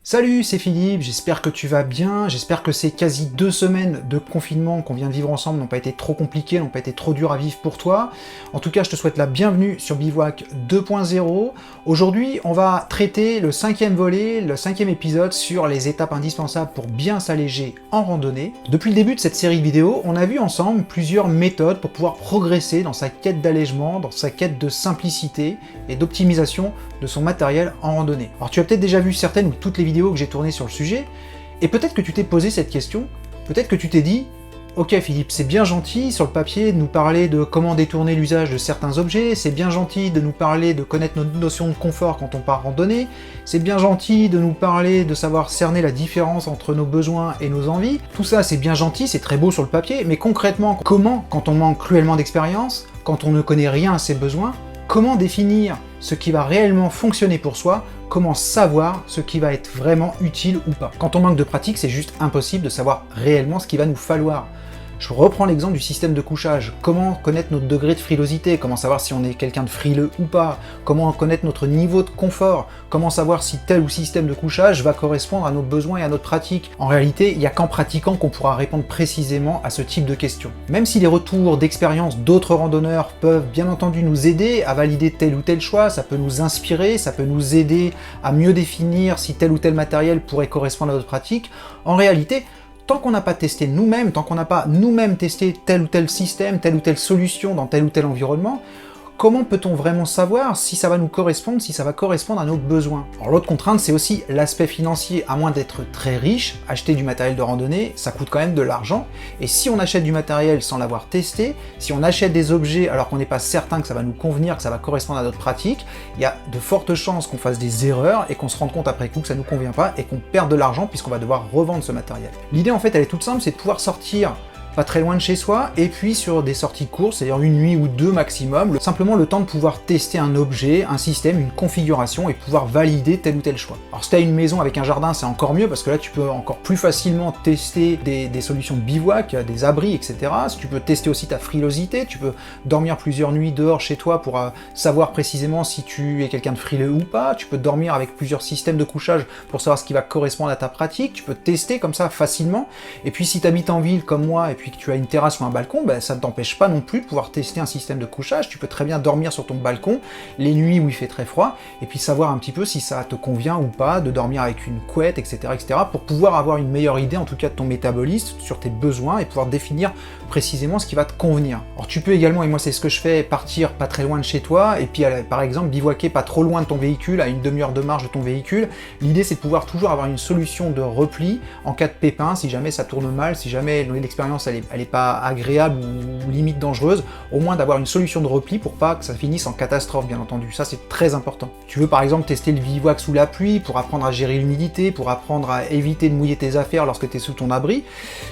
Salut, c'est Philippe, j'espère que tu vas bien, j'espère que ces quasi 2 semaines de confinement qu'on vient de vivre ensemble n'ont pas été trop compliquées, n'ont pas été trop dures à vivre pour toi. En tout cas, je te souhaite la bienvenue sur Bivouac 2.0. Aujourd'hui, on va traiter le 5e volet, le 5e épisode sur les étapes indispensables pour bien s'alléger en randonnée. Depuis le début de cette série de vidéos, on a vu ensemble plusieurs méthodes pour pouvoir progresser dans sa quête d'allègement, dans sa quête de simplicité et d'optimisation de son matériel en randonnée. Alors tu as peut-être déjà vu certaines ou toutes les vidéos que j'ai tournées sur le sujet, et peut-être que tu t'es posé cette question, peut-être que tu t'es dit « Ok Philippe, c'est bien gentil sur le papier de nous parler de comment détourner l'usage de certains objets, c'est bien gentil de nous parler de connaître notre notion de confort quand on part randonner, c'est bien gentil de nous parler de savoir cerner la différence entre nos besoins et nos envies, tout ça c'est bien gentil, c'est très beau sur le papier, mais concrètement, comment, quand on manque cruellement d'expérience, quand on ne connaît rien à ses besoins, comment définir ce qui va réellement fonctionner pour soi, comment savoir ce qui va être vraiment utile ou pas. Quand on manque de pratique, c'est juste impossible de savoir réellement ce qu'il va nous falloir. Je reprends l'exemple du système de couchage. Comment connaître notre degré de frilosité? Comment savoir si on est quelqu'un de frileux ou pas? Comment connaître notre niveau de confort? Comment savoir si tel ou système de couchage va correspondre à nos besoins et à notre pratique? En réalité, il n'y a qu'en pratiquant qu'on pourra répondre précisément à ce type de questions. Même si les retours d'expérience d'autres randonneurs peuvent bien entendu nous aider à valider tel ou tel choix, ça peut nous inspirer, ça peut nous aider à mieux définir si tel ou tel matériel pourrait correspondre à notre pratique, en réalité, tant qu'on n'a pas testé nous-mêmes, tant qu'on n'a pas nous-mêmes testé tel ou tel système, telle ou telle solution dans tel ou tel environnement, comment peut-on vraiment savoir si ça va nous correspondre, si ça va correspondre à nos besoins? Alors l'autre contrainte, c'est aussi l'aspect financier. À moins d'être très riche, acheter du matériel de randonnée, ça coûte quand même de l'argent. Et si on achète du matériel sans l'avoir testé, si on achète des objets alors qu'on n'est pas certain que ça va nous convenir, que ça va correspondre à notre pratique, il y a de fortes chances qu'on fasse des erreurs et qu'on se rende compte après coup que ça nous convient pas et qu'on perde de l'argent puisqu'on va devoir revendre ce matériel. L'idée en fait, elle est toute simple, c'est de pouvoir sortir pas très loin de chez soi, et puis sur des sorties courtes, c'est-à-dire une nuit ou deux maximum, simplement le temps de pouvoir tester un objet, un système, une configuration, et pouvoir valider tel ou tel choix. Alors si tu as une maison avec un jardin, c'est encore mieux, parce que là tu peux encore plus facilement tester des solutions de bivouac, des abris, etc. Tu peux tester aussi ta frilosité, tu peux dormir plusieurs nuits dehors chez toi pour savoir précisément si tu es quelqu'un de frileux ou pas, tu peux dormir avec plusieurs systèmes de couchage pour savoir ce qui va correspondre à ta pratique, tu peux tester comme ça facilement, et puis si tu habites en ville comme moi, et puis que tu as une terrasse ou un balcon, ça ne t'empêche pas non plus de pouvoir tester un système de couchage. Tu peux très bien dormir sur ton balcon les nuits où il fait très froid, et puis savoir un petit peu si ça te convient ou pas, de dormir avec une couette, etc., pour pouvoir avoir une meilleure idée en tout cas de ton métabolisme, sur tes besoins, et pouvoir définir précisément ce qui va te convenir. Alors tu peux également, et moi c'est ce que je fais, partir pas très loin de chez toi, et puis par exemple bivouaquer pas trop loin de ton véhicule, à une demi-heure de marche de ton véhicule. L'idée c'est de pouvoir toujours avoir une solution de repli en cas de pépin, si jamais ça tourne mal, si jamais l'expérience elle est pas agréable ou limite dangereuse, au moins d'avoir une solution de repli pour pas que ça finisse en catastrophe, bien entendu. Ça, c'est très important. Tu veux par exemple tester le bivouac sous la pluie pour apprendre à gérer l'humidité, pour apprendre à éviter de mouiller tes affaires lorsque tu es sous ton abri.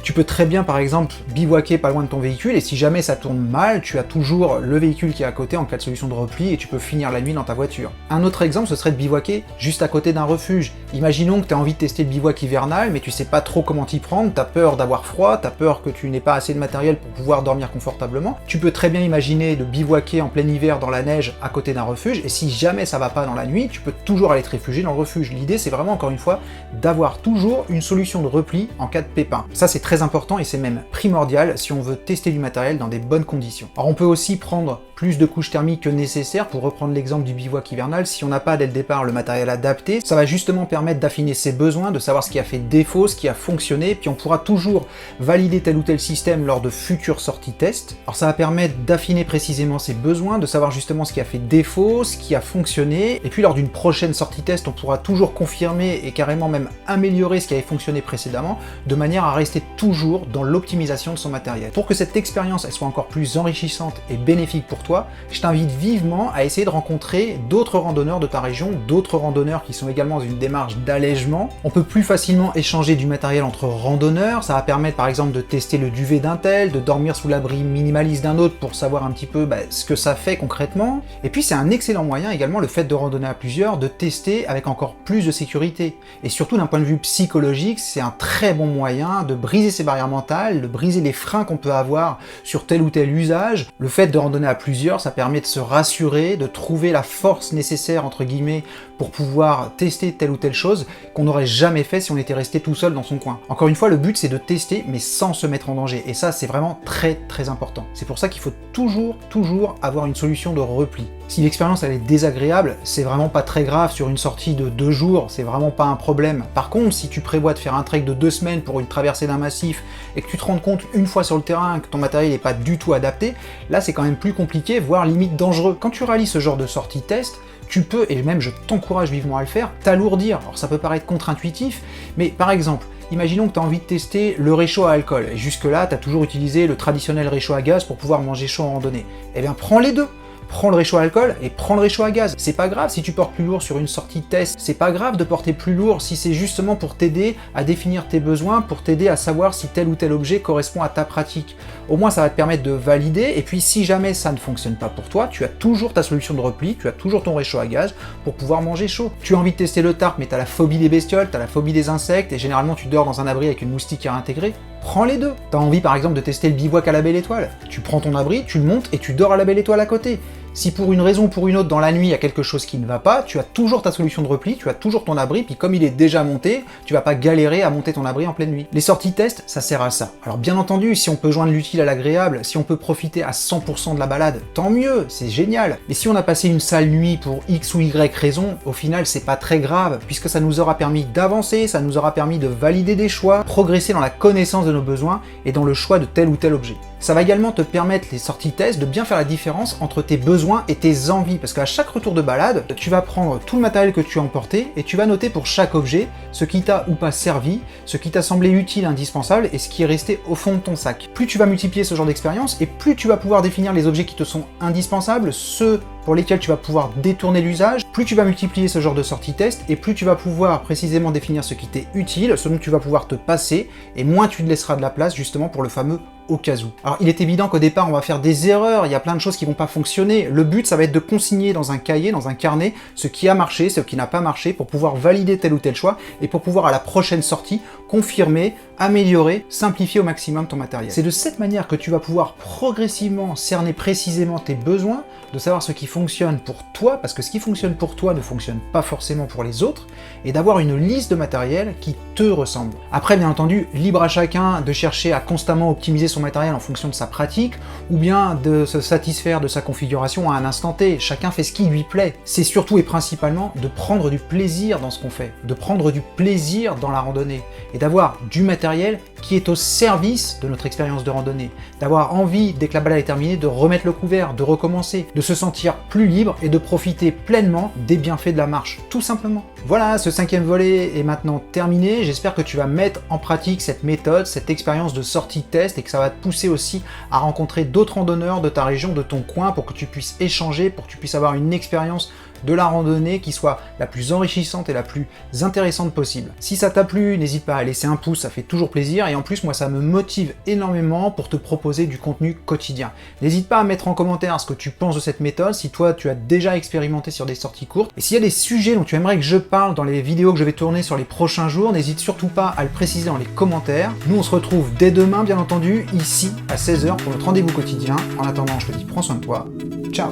Tu peux très bien, par exemple, bivouaquer pas loin de ton véhicule, et si jamais ça tourne mal, tu as toujours le véhicule qui est à côté en cas de solution de repli, et tu peux finir la nuit dans ta voiture. Un autre exemple, ce serait de bivouaquer juste à côté d'un refuge. Imaginons que tu as envie de tester le bivouac hivernal, mais tu sais pas trop comment t'y prendre, tu as peur d'avoir froid, tu as peur que tu n'aies pas assez de matériel pour pouvoir dormir confortablement. Tu peux très bien imaginer de bivouaquer en plein hiver dans la neige à côté d'un refuge, et si jamais ça va pas dans la nuit, tu peux toujours aller te réfugier dans le refuge. L'idée c'est vraiment encore une fois d'avoir toujours une solution de repli en cas de pépin. Ça c'est très important et c'est même primordial si on veut tester du matériel dans des bonnes conditions. Alors on peut aussi prendre plus de couches thermiques que nécessaire, pour reprendre l'exemple du bivouac hivernal. Si on n'a pas dès le départ le matériel adapté, ça va justement permettre d'affiner ses besoins, de savoir ce qui a fait défaut, ce qui a fonctionné, puis on pourra toujours valider tel ou tel système lors de futures sorties test. Alors ça va permettre d'affiner précisément ses besoins, de savoir justement ce qui a fait défaut, ce qui a fonctionné, et puis lors d'une prochaine sortie test, on pourra toujours confirmer et carrément même améliorer ce qui avait fonctionné précédemment, de manière à rester toujours dans l'optimisation de son matériel. Pour que cette expérience elle soit encore plus enrichissante et bénéfique pour toi, je t'invite vivement à essayer de rencontrer d'autres randonneurs de ta région, d'autres randonneurs qui sont également dans une démarche d'allègement. On peut plus facilement échanger du matériel entre randonneurs, ça va permettre par exemple de tester le duvet d'un tel, de dormir sous l'abri minimaliste d'un autre pour savoir un petit peu ce que ça fait concrètement. Et puis c'est un excellent moyen également, le fait de randonner à plusieurs, de tester avec encore plus de sécurité. Et surtout d'un point de vue psychologique, c'est un très bon moyen de briser ses barrières mentales, de briser les freins qu'on peut avoir sur tel ou tel usage. Le fait de randonner à plusieurs plusieurs, ça permet de se rassurer, de trouver la force nécessaire, entre guillemets, pour pouvoir tester telle ou telle chose qu'on n'aurait jamais fait si on était resté tout seul dans son coin. Encore une fois, le but c'est de tester, mais sans se mettre en danger. Et ça, c'est vraiment très très important. C'est pour ça qu'il faut toujours avoir une solution de repli. Si l'expérience elle est désagréable, c'est vraiment pas très grave sur une sortie de 2 jours, c'est vraiment pas un problème. Par contre, si tu prévois de faire un trek de 2 semaines pour une traversée d'un massif et que tu te rends compte une fois sur le terrain que ton matériel n'est pas du tout adapté, là c'est quand même plus compliqué, voire limite dangereux. Quand tu réalises ce genre de sortie test, tu peux, et même je t'encourage vivement à le faire, t'alourdir. Alors ça peut paraître contre-intuitif, mais par exemple, imaginons que tu as envie de tester le réchaud à alcool, et jusque-là, tu as toujours utilisé le traditionnel réchaud à gaz pour pouvoir manger chaud en randonnée. Eh bien, prends les deux. Prends le réchaud à alcool et prends le réchaud à gaz. C'est pas grave si tu portes plus lourd sur une sortie test, c'est pas grave de porter plus lourd si c'est justement pour t'aider à définir tes besoins, pour t'aider à savoir si tel ou tel objet correspond à ta pratique. Au moins ça va te permettre de valider, et puis si jamais ça ne fonctionne pas pour toi, tu as toujours ta solution de repli, tu as toujours ton réchaud à gaz pour pouvoir manger chaud. Tu as envie de tester le tarp mais tu as la phobie des bestioles, tu as la phobie des insectes, et généralement tu dors dans un abri avec une moustiquaire intégrée, prends les deux. Tu as envie par exemple de tester le bivouac à la belle étoile, tu prends ton abri, tu le montes et tu dors à la belle étoile à côté. Si pour une raison ou pour une autre dans la nuit il y a quelque chose qui ne va pas, tu as toujours ta solution de repli, tu as toujours ton abri, puis comme il est déjà monté, tu vas pas galérer à monter ton abri en pleine nuit. Les sorties test, ça sert à ça. Alors bien entendu, si on peut joindre l'utile à l'agréable, si on peut profiter à 100% de la balade, tant mieux, c'est génial. Mais si on a passé une sale nuit pour X ou Y raison, au final c'est pas très grave, puisque ça nous aura permis d'avancer, ça nous aura permis de valider des choix, progresser dans la connaissance de nos besoins et dans le choix de tel ou tel objet. Ça va également te permettre, les sorties test, de bien faire la différence entre tes besoins et tes envies, parce qu'à chaque retour de balade, tu vas prendre tout le matériel que tu as emporté et tu vas noter pour chaque objet ce qui t'a ou pas servi, ce qui t'a semblé utile, indispensable et ce qui est resté au fond de ton sac. Plus tu vas multiplier ce genre d'expérience et plus tu vas pouvoir définir les objets qui te sont indispensables, ceux pour lesquels tu vas pouvoir détourner l'usage, plus tu vas multiplier ce genre de sorties test et plus tu vas pouvoir précisément définir ce qui t'est utile, ce dont tu vas pouvoir te passer, et moins tu te laisseras de la place justement pour le fameux au cas où. Alors il est évident qu'au départ on va faire des erreurs, il y a plein de choses qui vont pas fonctionner. Le but ça va être de consigner dans un cahier, dans un carnet, ce qui a marché, ce qui n'a pas marché, pour pouvoir valider tel ou tel choix et pour pouvoir à la prochaine sortie confirmer, améliorer, simplifier au maximum ton matériel. C'est de cette manière que tu vas pouvoir progressivement cerner précisément tes besoins, de savoir ce qui fonctionne pour toi, parce que ce qui fonctionne pour toi ne fonctionne pas forcément pour les autres, et d'avoir une liste de matériel qui te ressemble. Après bien entendu, libre à chacun de chercher à constamment optimiser son matériel en fonction de sa pratique, ou bien de se satisfaire de sa configuration à un instant T. Chacun fait ce qui lui plaît. C'est surtout et principalement de prendre du plaisir dans ce qu'on fait, de prendre du plaisir dans la randonnée, et d'avoir du matériel qui est au service de notre expérience de randonnée, d'avoir envie, dès que la balade est terminée, de remettre le couvert, de recommencer, de se sentir plus libre et de profiter pleinement des bienfaits de la marche, tout simplement. Voilà, ce 5e volet est maintenant terminé. J'espère que tu vas mettre en pratique cette méthode, cette expérience de sortie test, et que ça va te pousser aussi à rencontrer d'autres randonneurs de ta région, de ton coin, pour que tu puisses échanger, pour que tu puisses avoir une expérience de la randonnée qui soit la plus enrichissante et la plus intéressante possible. Si ça t'a plu, n'hésite pas à laisser un pouce, ça fait toujours plaisir, et en plus moi ça me motive énormément pour te proposer du contenu quotidien. N'hésite pas à mettre en commentaire ce que tu penses de cette méthode, si toi tu as déjà expérimenté sur des sorties courtes, et s'il y a des sujets dont tu aimerais que je parle dans les vidéos que je vais tourner sur les prochains jours, n'hésite surtout pas à le préciser dans les commentaires. Nous on se retrouve dès demain bien entendu, ici à 16h pour notre rendez-vous quotidien. En attendant, je te dis prends soin de toi, ciao.